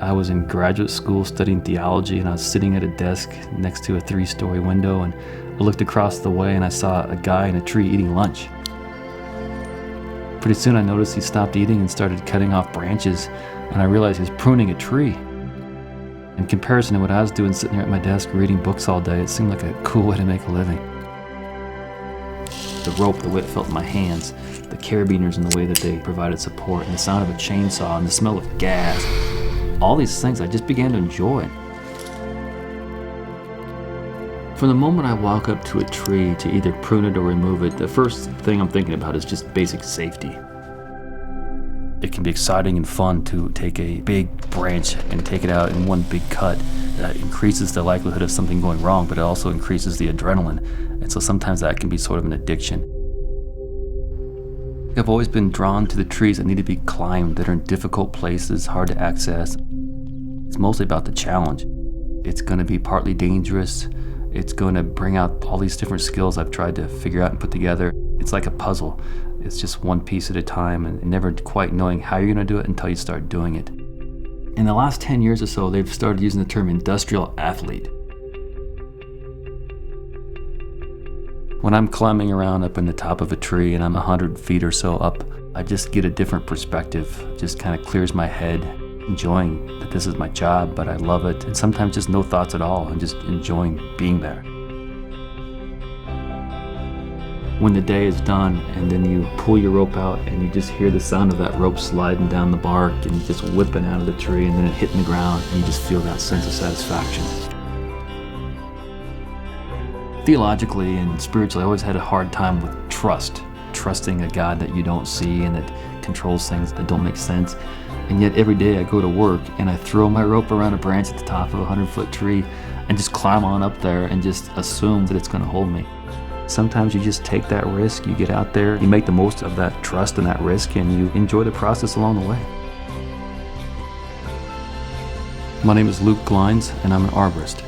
I was in graduate school studying theology, and I was sitting at a desk next to a 3-story window, and I looked across the way and I saw a guy in a tree eating lunch. Pretty soon I noticed he stopped eating and started cutting off branches, and I realized he was pruning a tree. In comparison to what I was doing sitting there at my desk reading books all day, it seemed like a cool way to make a living. The rope, the way it felt in my hands, the carabiners and the way that they provided support, and the sound of a chainsaw and the smell of gas, all these things I just began to enjoy. From the moment I walk up to a tree to either prune it or remove it, the first thing I'm thinking about is just basic safety. It can be exciting and fun to take a big branch and take it out in one big cut. That increases the likelihood of something going wrong, but it also increases the adrenaline. And so sometimes that can be sort of an addiction. I've always been drawn to the trees that need to be climbed, that are in difficult places, hard to access. It's mostly about the challenge. It's going to be partly dangerous. It's going to bring out all these different skills I've tried to figure out and put together. It's like a puzzle. It's just one piece at a time, and never quite knowing how you're going to do it until you start doing it. In the last 10 years or so, they've started using the term industrial athlete. When I'm climbing around up in the top of a tree and I'm 100 feet or so up, I just get a different perspective. Just kind of clears my head, enjoying that this is my job, but I love it. And sometimes just no thoughts at all, and just enjoying being there. When the day is done and then you pull your rope out and you just hear the sound of that rope sliding down the bark and just whipping out of the tree and then it hitting the ground, and you just feel that sense of satisfaction. Theologically and spiritually, I always had a hard time with trusting a God that you don't see and that controls things that don't make sense. And yet every day I go to work and I throw my rope around a branch at the top of a 100-foot tree and just climb on up there and just assume that it's going to hold me. Sometimes you just take that risk, you get out there, you make the most of that trust and that risk, and you enjoy the process along the way. My name is Glines, and I'm an arborist.